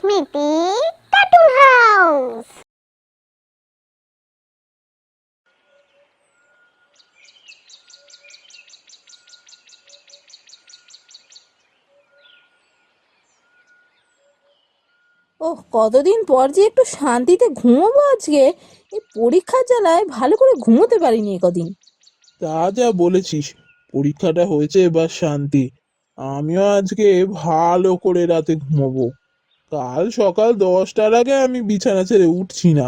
স্মৃতি cartoon house. ওহ, কতদিন পর যে একটু শান্তিতে ঘুমোবো আজকে। এই পরীক্ষার জ্বালায় ভালো করে ঘুমোতে পারিনি এ কদিন। তা যা বলেছিস, পরীক্ষাটা হয়েছে এবার শান্তি। আমিও আজকে ভালো করে রাতে ঘুমোবো। কাল সকাল 10টার আগে আমি বিছানা ছেড়ে উঠছি না।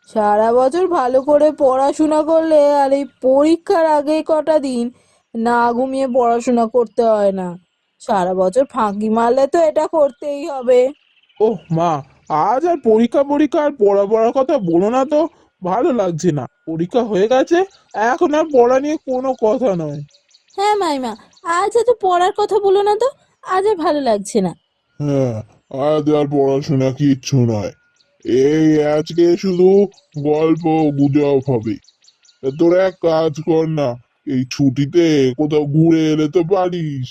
সারা বছর ভালো করে পড়াশোনা করলে আর এই পরীক্ষার আগে কটা দিন না ঘুমিয়ে পড়াশোনা করতে হয় না। সারা বছর ফাঁকি মারলে তো এটা করতেই হবে। ওহ মা, আজ আর পরীক্ষা পরীক্ষা আর পড়ার কথা বলো না তো। ভালো লাগছে না, পরীক্ষা হয়ে গেছে, এখন আর পড়া নিয়ে কোনো কথা নয়। হ্যাঁ মাইমা, আজ এত পড়ার কথা বলো না তো। আজ আর ভালো লাগছে না। হ্যাঁ, আজ আর পড়াশোনা কিচ্ছু নয়। এই আজকে শুধু গল্প গুজব হবে। তা তোরা এক কাজ কর না, এই ছুটিতে কোথাও ঘুরে এলে তো পারিস।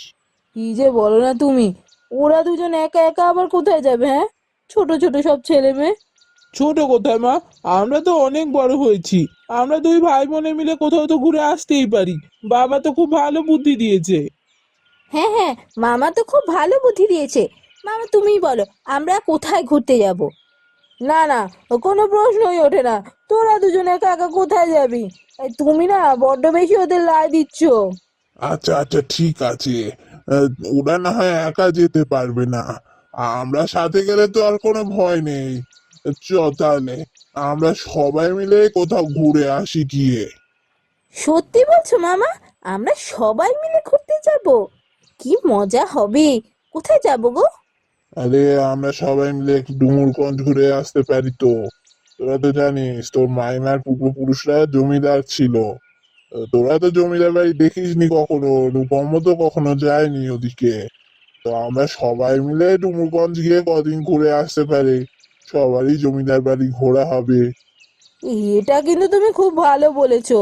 কি যে বলো না তুমি। ওরা দুজন একা একা আবার কোথায় যাবে? হ্যাঁ, ছোট ছোট সব ছেলে মেয়ে। ছোট কোথায় মা, আমরা তো অনেক বড় হয়েছি। আমরা দুই ভাই বোনে মিলে কোথাও তো ঘুরে আসতেই পারি। বাবা তো খুব ভালো বুদ্ধি দিয়েছে। হ্যাঁ হ্যাঁ, মামা তো খুব ভালো বুদ্ধি দিয়েছে। মামা তুমিই বলো, আমরা কোথায় ঘুরতে যাব? না না, কোনো প্রশ্নই ওঠে না। তোরা দুজন একা একা কোথায় যাবি? এই তুমি না বড্ড বেশি ওদের লাই দিচ্ছ। আচ্ছা আচ্ছা, ঠিক আছে। আহ, ওরা না হয় একা যেতে পারবে না, আমরা সাথে গেলে তো আর কোনো ভয় নেই। চ তাহলে আমরা সবাই মিলে কোথাও ঘুরে আসি গিয়ে। সত্যি বলছো মামা? আমরা সবাই মিলে ঘুরতে যাব? কি মজা হবে! কোথায় যাব গো? আরে, আমরা সবাই মিলে একটু ডুমুরগঞ্জ ঘুরে আসতে পারি তো। তোরা তো জানিস তোর মাইমার পূর্বপুরুষরা জমিদার ছিল। তোরা তো জমিদার বাড়ি দেখিসনি কখনো, রূপমও তো কখনো যায়নি ওদিকে। তো আমরা সবাই মিলে ডুমুরগঞ্জ গিয়ে কদিন ঘুরে আসতে পারি, সবারই জমিদার বাড়ি ঘোরা হবে। এটা কিন্তু তুমি খুব ভালো বলেছো।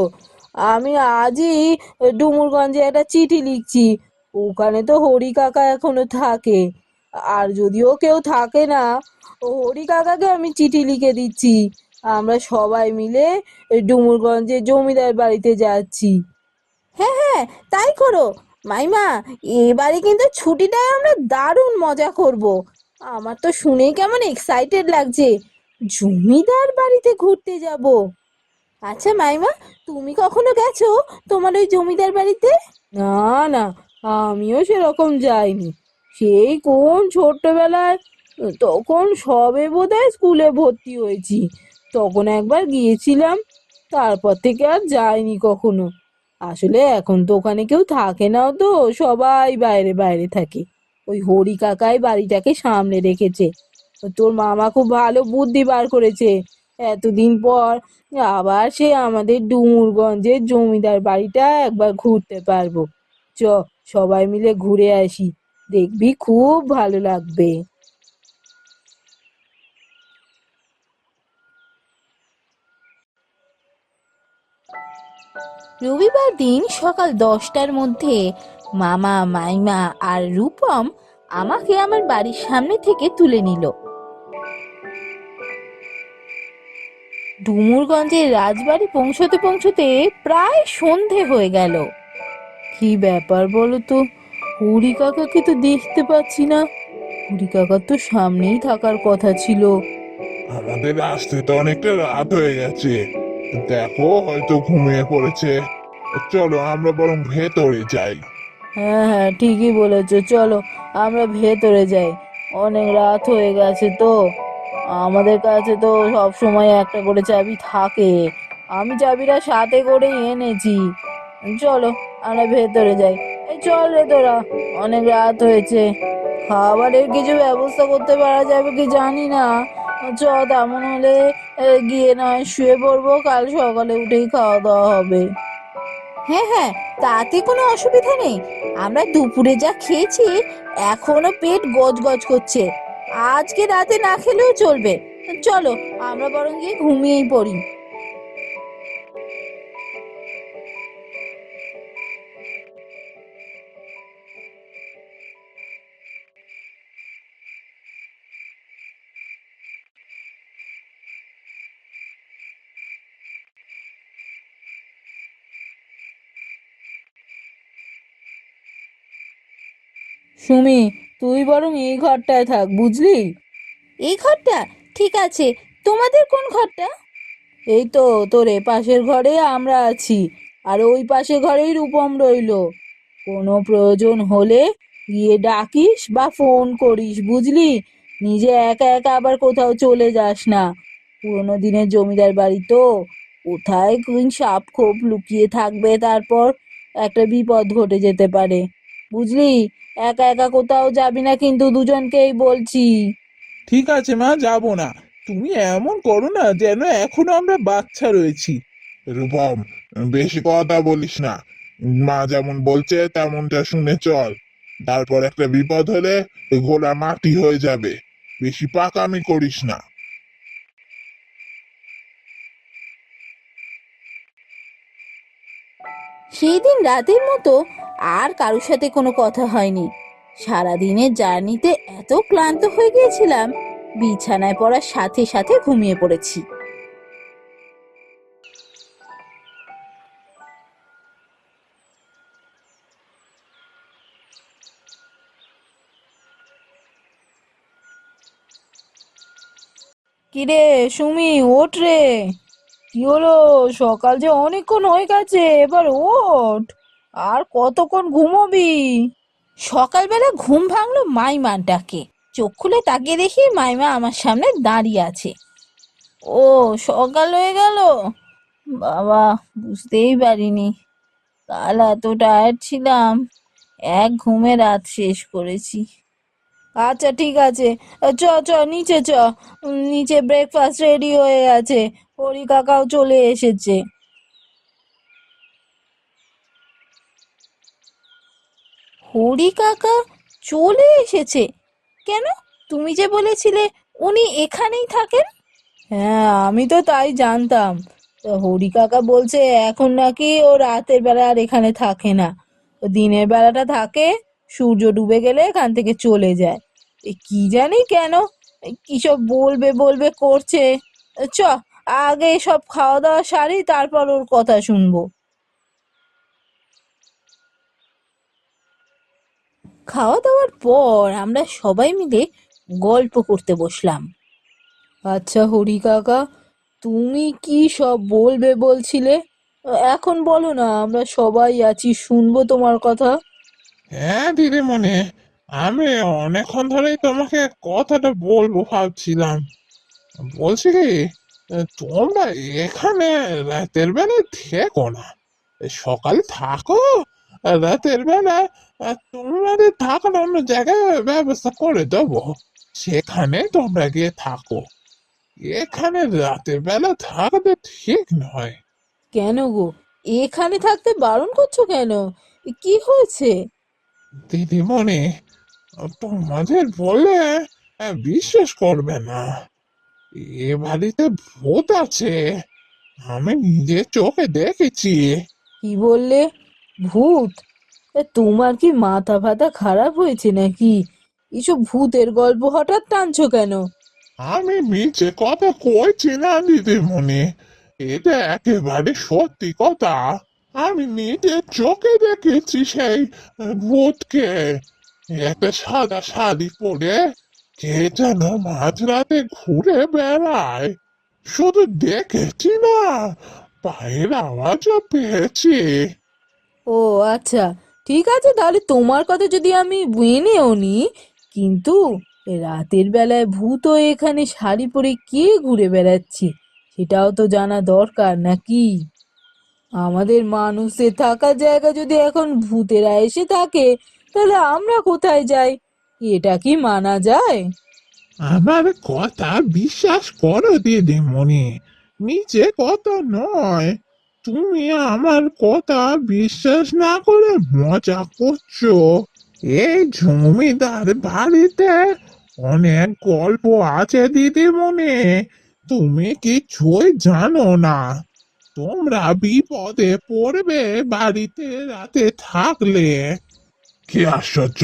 আমি আজই ডুমুরগঞ্জে একটা চিঠি লিখছি। ওখানে তো হরি কাকা এখনো থাকে। আর যদিও কেউ থাকে না, ও হরি কাকাকে আমি চিঠি লিখে দিচ্ছি। আমরা সবাই মিলে ডুমুরগঞ্জে জমিদার বাড়িতে যাচ্ছি। হ্যাঁ হ্যাঁ, তাই করো। মাইমা, এবারে কিন্তু ছুটিটায় আমরা দারুণ মজা করব। আমার তো শুনেই কেমন এক্সাইটেড লাগছে। জমিদার বাড়িতে ঘুরতে যাব। আচ্ছা মাইমা, তুমি কখনো গেছো তোমার ওই জমিদার বাড়িতে? না না, আমিও সেরকম যাইনি। সেই কোন ছোট্টবেলায়, তখন সবে বোধহয় স্কুলে ভর্তি হয়েছি। তখন একবার গিয়েছিলাম, তারপর থেকে আর যাইনি কখনো। আসলে এখন তো ওখানে কেউ থাকে নাও তো, সবাই বাইরে বাইরে থাকে। ওই হরি কাকাই বাড়িটাকে সামলে রেখেছে। তোর মামা খুব ভালো বুদ্ধি বার করেছে। এতদিন পর আবার সে আমাদের ডুমুরগঞ্জের জমিদার বাড়িটা একবার ঘুরতে পারবো। চ, সবাই মিলে ঘুরে আসি, দেখবি খুব ভালো লাগবে। রবিবার দিন সকাল 10টার মধ্যে মামা মাইমা আর রূপম আমাকে আমার বাড়ির সামনে থেকে তুলে নিল। ডুমুরগঞ্জের রাজবাড়ি পৌঁছতে পৌঁছতে প্রায় সন্ধে হয়ে গেল। কি ব্যাপার বলো তো, হরি কাকাকে তো দেখতে পাচ্ছি না। হরি কাকার তো সামনেই থাকার কথা ছিল। আমাদের আসতে তো অনেকটা রাত হয়ে গেছে, দেখো হয়তো ঘুমিয়ে পড়েছে। চলো আমরা বরং ভেতরে যাই। হ্যাঁ হ্যাঁ, ঠিকই বলেছো, চলো আমরা ভেতরে যাই। অনেক রাত হয়ে গেছে তো। আমাদের কাছে তো সব সময় একটা করে চাবি থাকে। আমি চাবিটা সাথে করে এনেছি। চলো আমরা ভেতরে যাই। এই চল রে তোরা, অনেক রাত হয়েছে। খাবারের কিছু ব্যবস্থা করতে পারা যাবে কি জানি না। চ, তেমন হলে গিয়ে নয় শুয়ে পড়বো, কাল সকালে উঠেই খাওয়া দাওয়া হবে। হ্যাঁ হ্যাঁ, তাতে কোনো অসুবিধা নেই। আমরা দুপুরে যা খেয়েছি, এখনো পেট গজগজ করছে। আজকে রাতে না খেলেও চলবে। চলো আমরা বরং গিয়ে ঘুমিয়েই পড়ি। সুমি, তুই বরং এই ঘরটায় থাক, বুঝলি? এই ঘরটা ঠিক আছে। তোমাদের কোন ঘরটা? এই তো তোর এ পাশের ঘরে আমরা আছি, আর ওই পাশের ঘরেই রূপম রইলো। কোনো প্রয়োজন হলে গিয়ে ডাকিস বা ফোন করিস, বুঝলি? নিজে একা একা আবার কোথাও চলে যাস না। পুরোনো দিনের জমিদার বাড়ি তো, কোথায় কোন সাপ খোপ লুকিয়ে থাকবে, তারপর একটা বিপদ ঘটে যেতে পারে, বুঝলি? একা একা কোথাও যাবি না কিন্তু, দুজনকেই বলছি। ঠিক আছে মা, যাব না। তুমি এমন করো না যেন এখনো আমরা বাচ্চা রয়েছি। রূপম, বেশি কথা বলিস না। মা যেমন বলছে তেমনটা শুনে চল। তারপর একটা বিপদ হলে ঘোড়া মাটি হয়ে যাবে। বেশি পাকামি করিস না। সেই দিন রাতের মতো আর কারোর সাথে কোনো কথা হয়নি। সারাদিনের জার্নিতে এত ক্লান্ত হয়ে গিয়েছিলাম, বিছানায় পড়ার সাথে সাথে ঘুমিয়ে পড়েছি। কিরে সুমি, ওঠ রে। কি হলো? সকাল যে অনেকক্ষণ হয়ে গেছে, এবার ওঠ। আর কতক্ষণ ঘুমোবি? সকালবেলা ঘুম ভাঙলো মাইমার ডাকে। চোখ খুলে তাকিয়ে দেখি মাইমা আমার সামনে দাঁড়িয়ে আছে। ও, সকাল হয়ে গেল? বাবা, বুঝতেই পারিনি। কাল এত টায়ার্ড ছিলাম, এক ঘুমে রাত শেষ করেছি। আচ্ছা ঠিক আছে, চ চ নিচে চ। নিচে ব্রেকফাস্ট রেডি হয়ে গেছে, হরি কাকাও চলে এসেছে। হরি কাকা চলে এসেছে? কেন? তুমি যে বলেছিলে উনি এখানেই থাকেন। হ্যাঁ, আমি তো তাই জানতাম। তা হরি কাকা বলছে এখন নাকি ও রাতের বেলা আর এখানে থাকে না, ও দিনের বেলাটা থাকে, সূর্য ডুবে গেলে এখান থেকে চলে যায়। কি জানি কেন, কি সব বলবে বলবে করছে। চ, আগে সব খাওয়া দাওয়া সারি, তারপর ওর কথা শুনবো। খাওয়া দাওয়ার পর আমরা সবাই মিলে গল্প করতে বসলাম। আচ্ছা হরি কাকা, তুমি কি সব বলবে বলছিলে? এখন বলো না, আমরা সবাই আছি, শুনবো তোমার কথা। হ্যাঁ দিদিমণি, আমি অনেকক্ষণ ধরেই তোমাকে কথাটা বলবো ভাবছিলাম। বলছি কি, তোমরা এখানে রাতের বেলায় থেকো না, সকালে থাকো, আর রাতের বেলা তোমাদের থাকার অন্য জায়গায় ব্যবস্থা করে দেবো, সেখানে তোমরা গিয়ে থাকো। এখানে রাতের বেলা থাকাটা ঠিক নয়। কেন গো, এখানে থাকতে বারণ করছো কেন? কি হয়েছে? দিদিমণি, তোমাদের বললে বিশ্বাস করবে না, এ বাড়িতে ভূত আছে। আমি নিজে চোখে দেখেছি। কি বললে? ভূত? তোমার কি মাথা ফাতা খারাপ হয়েছে নাকি? এসব ভূতের গল্প হঠাৎ টানছো কেন? আমি মিছে কথা কইছি না দিদিমণি, এটা একেবারে সত্যি কথা। আমি নিজে চোখে দেখেছি সেই ভূতকে। একটা সাদা শাড়ি পরে কে যেন মাঝরাতে ঘুরে বেড়ায়। শুধু দেখেছি না, পায়ের আওয়াজও পেয়েছি। ও আচ্ছা, ঠিক আছে, তাহলে তোমার কথা যদি আমি মেনেও নি, কিন্তু রাতের বেলায় ভূত হয়ে এখানে শাড়ি পরে কে ঘুরে বেড়াচ্ছে, সেটাও তো জানা দরকার নাকি? আমাদের মানুষের থাকার জায়গা যদি এখন ভূতেরা এসে থাকে, তাহলে আমরা কোথায় যাই? এটা কি মানা যায়? আমার কথা বিশ্বাস করো দিদিমণি, নিচে কথা নয়। তুমি আমার কথা বিশ্বাস না করে মজা করছো। এই জমিদার বাড়িতে অনেক গল্প আছে দিদিমণি, তুমি কিছুই জানো না। তোমরা বিপদে পড়বে বাড়িতে রাতে থাকলে। কি আশ্চর্য!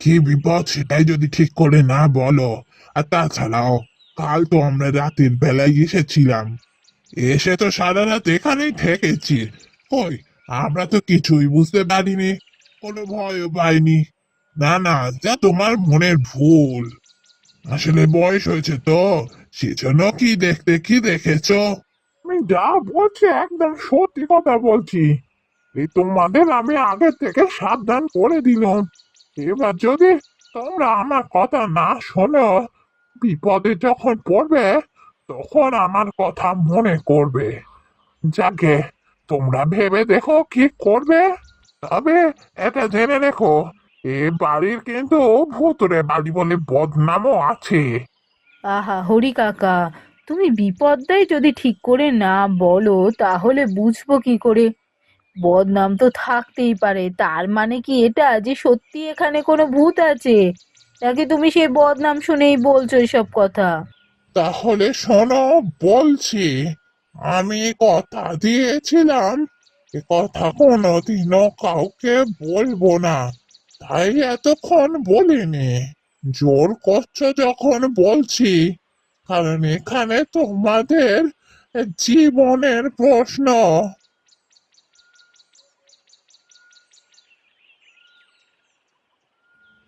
কি বিপদ সেটাই যদি ঠিক করে না বলো। আর তাছাড়াও কাল তো আমরা রাতের বেলায় এসেছিলাম, এসে তো সারা রাত এখানেই থেকেছি। কই, আমরা তো কিছুই বুঝতে পারিনি, কোনো ভয়ও পাইনি। না না, যা তোমার মনের ভুল। আসলে বয়স হয়েছে তো, সেজন্য কি দেখেছো। আমি যা বলছি একদম সত্যি কথা বলছি। এই তোমাদের আমি আগে থেকে সাবধান করে দিলাম। এবার যদি তোমরা আমার কথা না শোনো, বিপদে যখন পড়বে তখন আমার কথা মনে করবে। যাকে তোমরা ভেবে দেখো কি করবে। তবে এটা জেনে রেখো, এ বাড়ির কিন্তু ভুতুরে বাড়ি বলে বদনামও আছে। আহা হরি কাকা, তুমি বিপদটাই যদি ঠিক করে না বলো তাহলে বুঝবো কি করে? বদনাম তো থাকতেই পারে, তার মানে কি এটা যে সত্যি এখানে কোনো ভূত আছে, নাকি তুমি সেই বদনাম শুনেই বলছো এসব কথা? তাহলে শোনো, বলছি। আমি কথা দিয়েছিলাম এ কথা কোনোদিনও কাউকে বলবো না, তাই এতক্ষণ বলিনি। জোর করছো যখন বলছি, কারণ এখানে তোমাদের জীবনের প্রশ্ন।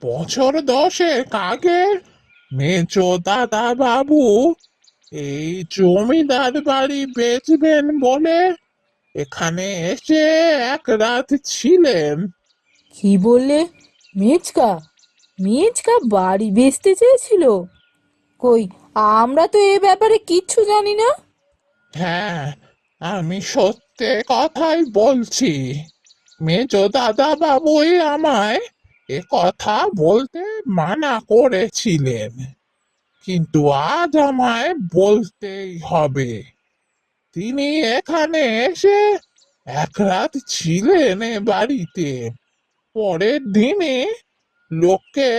বছর 10 আগে মেজো দাদা বাবু এই জমিদার বাড়ি বেচবেন বলে এখানে এসে এক রাত ছিলেন। কি বললে? মেচকা? মেচকা বাড়ি বেচতে চেয়েছিল? কই, আমরা তো এ ব্যাপারে কিচ্ছু জানি না। হ্যাঁ, আমি সত্যি কথাই বলছি। মেজো দাদা বাবুই আমায় এ কথা বলতে মানা করেছিলেন, কিন্তু আজ আমায় বলতেই হবে। তিনি এখানে এসে এক রাত ছিলেন এ বাড়িতে। পরের দিনে লোককে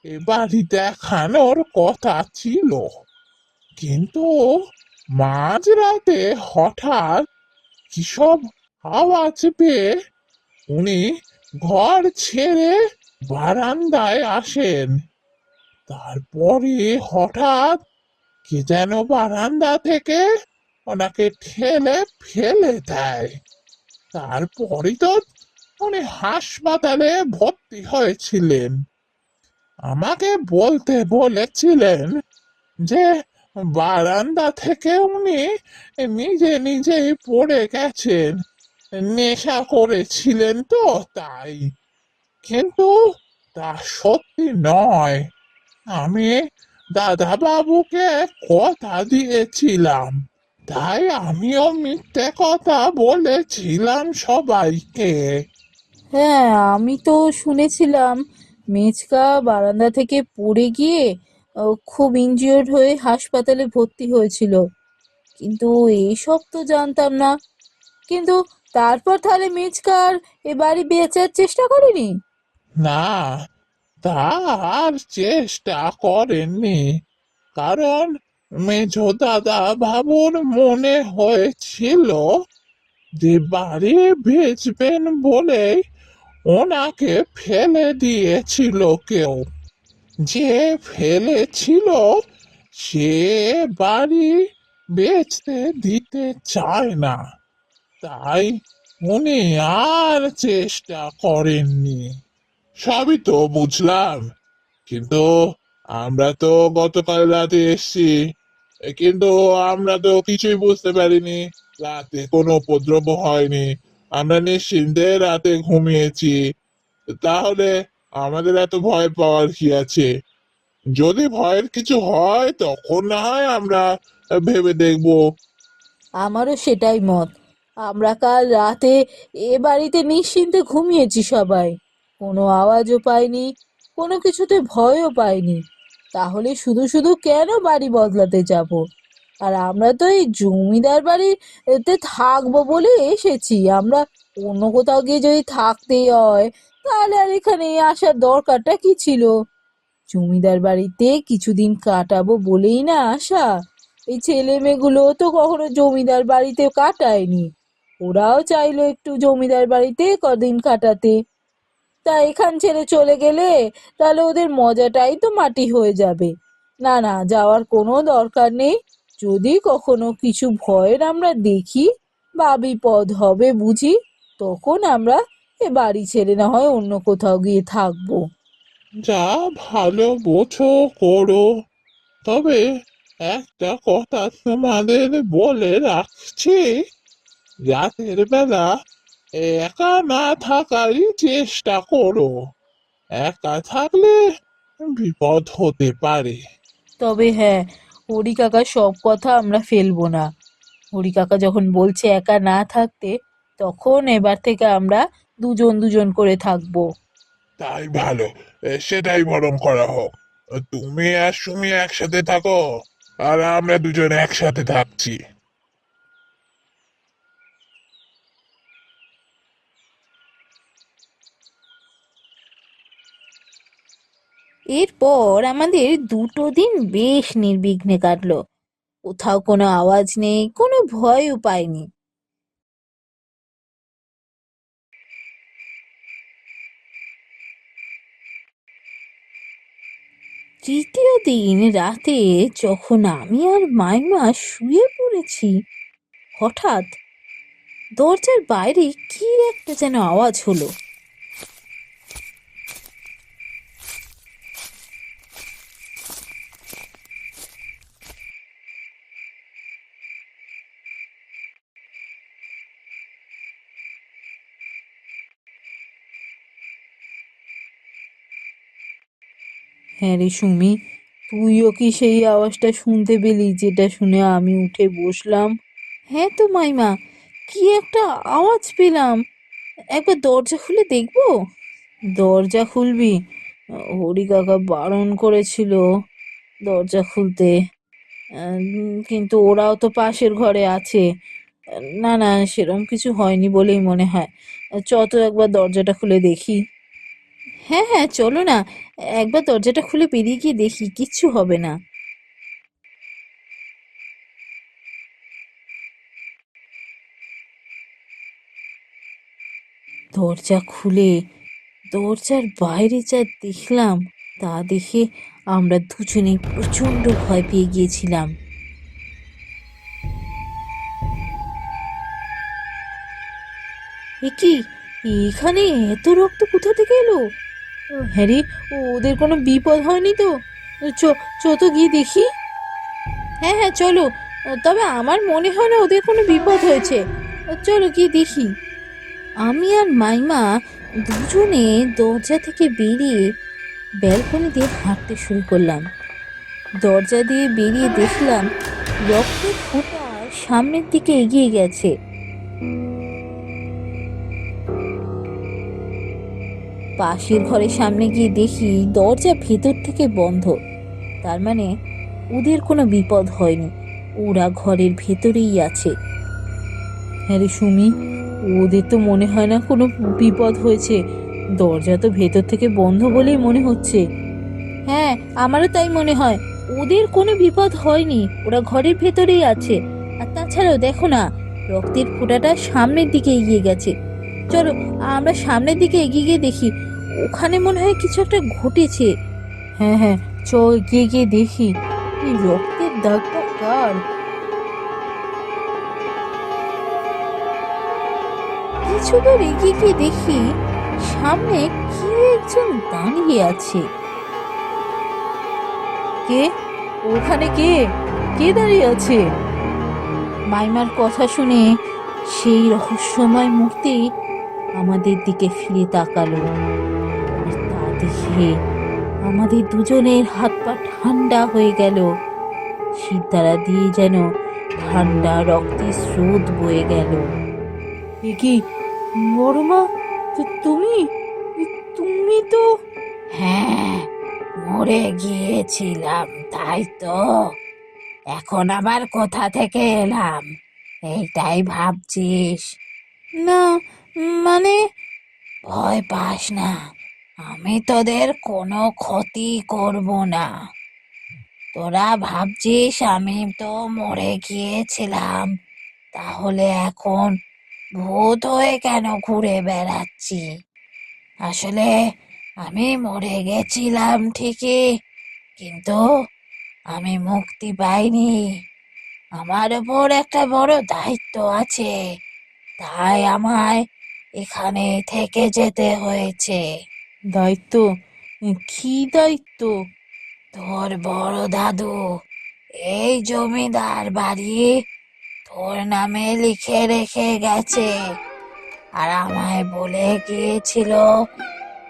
এ বাড়ি দেখানোর কথা ছিল, কিন্তু মাঝরাতে হঠাৎ কিসব আওয়াজ পেয়ে উনি ঘর ছেড়ে বারান্দায় আসেন। তারপরে হঠাৎ কে যেন বারান্দা থেকে ওনাকে ঠেলে ফেলে দেয়। তারপরে তো উনি হাসপাতালে ভর্তি হয়েছিলেন। আমাকে বলতে বলেছিলেন যে বারান্দা থেকে উনি নিজে নিজেই পড়ে গেছেন, নেশা করেছিলেন তো তাই। কিন্তু তা সত্যি নয়। আমি দাদা বাবুকে কথা দিয়েছিলাম, তাই আমিও মিথ্যে কথা বলেছিলাম সবাইকে। হ্যাঁ, আমি তো শুনেছিলাম মেচকা বারান্দা থেকে পড়ে গিয়ে খুব ইনজিওর্ড হয়ে হাসপাতালে ভর্তি হয়েছিল, কিন্তু এইসব তো জানতাম না। কিন্তু তারপর তাহলে মেচকার এ বাড়ি বেচার চেষ্টা করেনি? না, তা আর চেষ্টা করেননি, কারণ মেজো দাদা বাবুর মনে হয়েছিল যে বাড়ি বেচবেন বলে ওনাকে ফেলে দিয়েছিল কেউ। যে ফেলেছিল সে বাড়ি বেচতে দিতে চায় না, তাই উনি আর চেষ্টা করেননি। সবই তো বুঝলাম, কিন্তু আমরা তো গতকাল রাতে এসছি, কিন্তু আমরা তো কিছুই বুঝতে পারিনি। রাতে কোনো উপদ্রব হয়নি, আমরা নিশ্চিন্তে রাতে ঘুমিয়েছি। তাহলে আমাদের এত ভয় পাওয়ার কি আছে? যদি ভয়ের কিছু হয় তখন না হয় আমরা ভেবে দেখবো। আমারও সেটাই মত। আমরা কাল রাতে এ বাড়িতে নিশ্চিন্তে ঘুমিয়েছি সবাই, কোনো আওয়াজও পাইনি, কোনো কিছুতে ভয়ও পাইনি। তাহলে শুধু শুধু কেন বাড়ি বদলাতে যাব? আর আমরা তো এই জমিদার বাড়িতে থাকবো বলে এসেছি। আমরা অন্য কোথাও গিয়ে যদি থাকতেই হয় তাহলে আর এখানে আসার দরকারটা কি ছিল? জমিদার বাড়িতে কিছুদিন কাটাবো বলেই না আসা। এই ছেলে মেয়েগুলো তো কখনো জমিদার বাড়িতে কাটায়নি, ওরাও চাইলো একটু জমিদার বাড়িতে কদিন কাটাতে। তা এখান ছেড়ে চলে গেলে তাহলে ওদের মজাটাই তো মাটি হয়ে যাবে। না না, যাওয়ার কোনো দরকার নেই। যদি কখনো কিছু ভয়ের আমরা দেখি বা বিপদ হবে বুঝি, তখন আমরা এ বাড়ি ছেড়ে না হয় অন্য কোথাও গিয়ে থাকবো। যা ভালো বোঝো করো, তবে একটা কথা তোমাদের বলে রাখছি, রাতের বেলা একা না থাকারই চেষ্টা করো। একা থাকলে বিপদ হতে পারে। তবে হ্যাঁ, হরি কাকা সব কথা আমরা ফেলবো না। হরি কাকা যখন বলছে একা না থাকতে, তখন এবার থেকে আমরা দুজন দুজন করে থাকবো। তাই ভালো, সেটাই বরং করা হোক। তুমি আর সুমি একসাথে থাকো, আর আমরা দুজন একসাথে থাকছি। এরপর আমাদের 2 দিন বেশ নির্বিঘ্নে কাটলো। কোথাও কোনো আওয়াজ নেই, কোনো ভয়ও পাইনি। তৃতীয় দিন রাতে যখন আমি আর মাইমা শুয়ে পড়েছি, হঠাৎ দরজার বাইরে কি একটা যেন আওয়াজ হলো। হ্যাঁ রে সুমি, তুইও কি সেই আওয়াজটা শুনতে পেলি যেটা শুনে আমি উঠে বসলাম? হ্যাঁ তো মাইমা, কি একটা আওয়াজ পেলাম। একবার দরজা খুলে দেখবো? দরজা খুলবি? হরি কাকা বারণ করেছিল দরজা খুলতে। কিন্তু ওরাও তো পাশের ঘরে আছে। না না, সেরকম কিছু হয়নি বলেই মনে হয়। চ তো একবার দরজাটা খুলে দেখি। হ্যাঁ হ্যাঁ, চলো না, একবার দরজাটা খুলে বেরিয়ে গিয়ে দেখি, কিচ্ছু হবে না। দরজা খুলে দরজার বাইরে যা দেখলাম, তা দেখে আমরা দুজনেই প্রচন্ড ভয় পেয়ে গিয়েছিলাম। এ কি, এখানে এত রক্ত কোথা থেকে এলো? হ্যাঁ রে, ওদের কোনো বিপদ হয়নি তো? চ চ তো গিয়ে দেখি। হ্যাঁ হ্যাঁ চলো, তবে আমার মনে হয় না ওদের কোনো বিপদ হয়েছে। চলো গিয়ে দেখি। আমি আর মাইমা দুজনে দরজা থেকে বেরিয়ে ব্যালকনি দিয়ে হাঁটতে শুরু করলাম। দরজা দিয়ে বেরিয়ে দেখলাম রক্তের ফোঁটা সামনের দিকে এগিয়ে গেছে। পাশের ঘরের সামনে গিয়ে দেখি দরজা ভেতর থেকে বন্ধ। তার মানে ওদের কোনো বিপদ হয়নি, ওরা ঘরের ভেতরেই আছে। হ্যাঁ রে সুমি, ওদের তো মনে হয় না কোনো বিপদ হয়েছে। দরজা তো ভেতর থেকে বন্ধ বলেই মনে হচ্ছে। হ্যাঁ, আমারও তাই মনে হয়, ওদের কোনো বিপদ হয়নি, ওরা ঘরের ভেতরেই আছে। আর তাছাড়াও দেখো না, রক্তের ফোঁটাটা সামনের দিকে এগিয়ে গেছে। চলো আমরা সামনের দিকে এগিয়ে গিয়ে দেখি, ওখানে মনে হয় কিছু একটা ঘটেছে। হ্যাঁ হ্যাঁ, চল এগিয়ে গিয়ে দেখি এই রক্তের দাগটা কার। কিছু দূর এগিয়ে গিয়ে দেখি সামনে কি একজন দাঁড়িয়ে আছে। কে? ওখানে কে? কে দাঁড়িয়ে আছে? মাইমার কথা শুনে সেই রহস্যময় মূর্তি আমাদের দিকে ফিরে তাকালো। আর তা দেখে আমাদের দুজনের হাত পা ঠান্ডা হয়ে গেল। শিরদাঁড়া দিয়ে যেন ঠান্ডা রক্তের স্রোত বয়ে গেল। এ কি বড়মা, তুমি? তুমি তো... হ্যাঁ, মরে গিয়েছিলাম তাই তো, এখন আবার কোথা থেকে এলাম এইটাই ভাবছিস? না, মানে... ভয় পাস না, আমি তোদের কোনো ক্ষতি করব না। তোরা ভাবছিস আমি তো মরে গিয়েছিলাম, তাহলে এখন ভূত হয়ে কেন ঘুরে বেড়াচ্ছি? আসলে আমি মরে গেছিলাম ঠিকই, কিন্তু আমি মুক্তি পাইনি। আমার ওপর একটা বড় দায়িত্ব আছে, তাই আমায় এখানে থেকে যেতে হয়েছে। দায়িত্ব? কি দায়িত্ব? তোর বড় দাদু এই জমিদার বাড়ি তোর নামে লিখে রেখে গেছে, আর আমায় বলে গিয়েছিল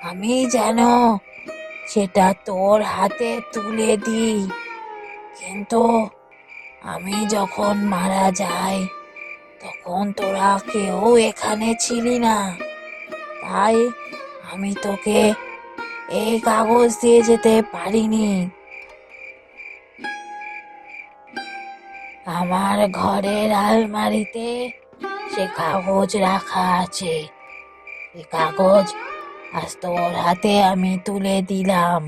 আমি যেন সেটা তোর হাতে তুলে দিই। কিন্তু আমি যখন মারা যাই তখন তোরা কেউ এখানে ছিলি না, তাই আমি তোকে এই কাগজ দিয়ে যেতে পারিনি। আমার ঘরের আলমারিতে সে কাগজ রাখা আছে। এই কাগজ আজ তোর হাতে আমি তুলে দিলাম,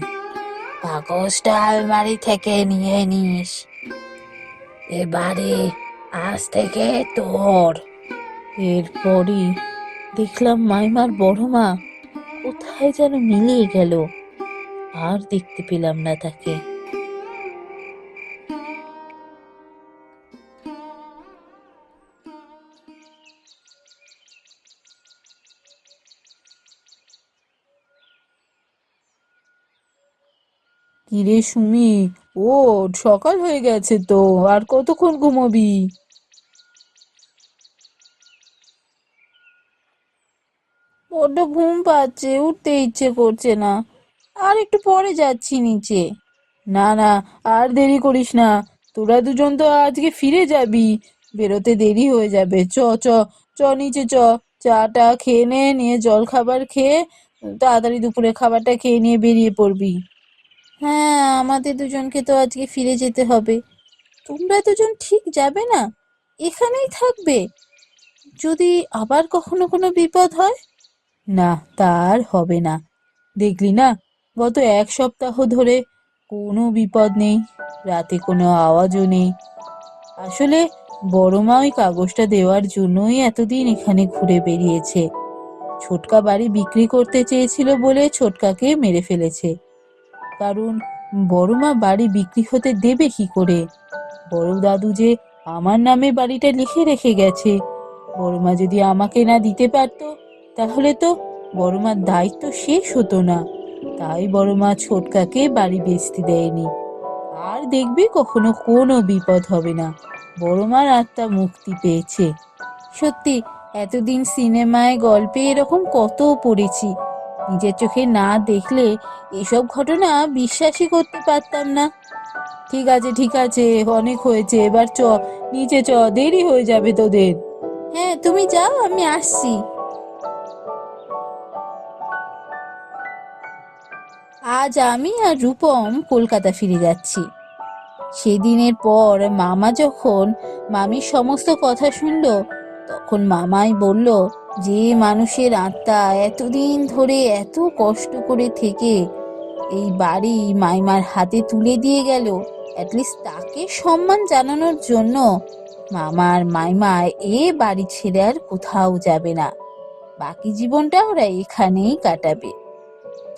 কাগজটা আলমারি থেকে নিয়ে নিস। এবারে আজ থেকে তোর। এরপরই দেখলাম মাইমার বড় মা কোথায় যেন মিলিয়ে গেল, আর দেখতে পেলাম না তাকে। কিরে সুমি, ওঠ, সকাল হয়ে গেছে তো, আর কতক্ষণ ঘুমোবি? বড্ড ঘুম পাচ্ছে, উঠতে ইচ্ছে করছে না, আর একটু পরে যাচ্ছি নিচে। না না, আর দেরি করিস না, তোরা দুজন তো আজকে ফিরে যাবি, বেরোতে দেরি হয়ে যাবে। চ চ চ নিচে চ, চাটা খেয়ে নিয়ে জল খাবার খেয়ে তাড়াতাড়ি দুপুরে খাবারটা খেয়ে নিয়ে বেরিয়ে পড়বি। হ্যাঁ, আমাদের দুজনকে তো আজকে ফিরে যেতে হবে। তোমরা দুজন ঠিক যাবে না? এখানেই থাকবে? যদি আবার কখনো কোনো বিপদ হয়? না, তা আর হবে না। দেখলি না, গত এক সপ্তাহ ধরে কোনো বিপদ নেই, রাতে কোনো আওয়াজও নেই। আসলে বড় মা ওই কাগজটা দেওয়ার জন্যই এতদিন এখানে ঘুরে বেরিয়েছে। ছোটকা বাড়ি বিক্রি করতে চেয়েছিল বলে ছোটকাকে মেরে ফেলেছে। কারণ বড় মা বাড়ি বিক্রি হতে দেবে কি করে? বড় দাদু যে আমার নামে বাড়িটা লিখে রেখে গেছে, বড় মা যদি আমাকে না দিতে পারতো তাহলে তো বড় মার দায়িত্ব শেষ হতো না। তাই বড় মা ছোটকাকে বাড়ি বেচতে দেয়নি। আর দেখবি কখনো কোনো বিপদ হবে না, বড় মার আত্মা মুক্তি পেয়েছে। সত্যি, এতদিন সিনেমায় গল্পে এরকম কত পড়েছি, নিজের চোখে না দেখলে এসব ঘটনা বিশ্বাসই করতে পারতাম না। ঠিক আছে ঠিক আছে, অনেক হয়েছে, এবার চ নিচে চ, দেরি হয়ে যাবে তোদের। হ্যাঁ, তুমি যাও, আমি আসছি। আজ আমি আর রূপম কলকাতা ফিরে যাচ্ছি। সেদিনের পর মামা যখন মামির সমস্ত কথা শুনলো, তখন মামাই বলল যে মানুষের আত্মা এতদিন ধরে এত কষ্ট করে থেকে এই বাড়ি মাইমার হাতে তুলে দিয়ে গেল, অ্যাটলিস্ট তাকে সম্মান জানানোর জন্য মামার মাইমা এ বাড়ি ছেড়ে আর কোথাও যাবে না, বাকি জীবনটা ওরা এখানেই কাটাবে।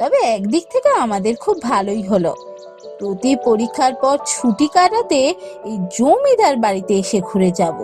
তবে একদিক থেকে আমাদের খুব ভালোই হলো, প্রতি পরীক্ষার পর ছুটি কাটাতে এই জমিদার বাড়িতে এসে ঘুরে যাব।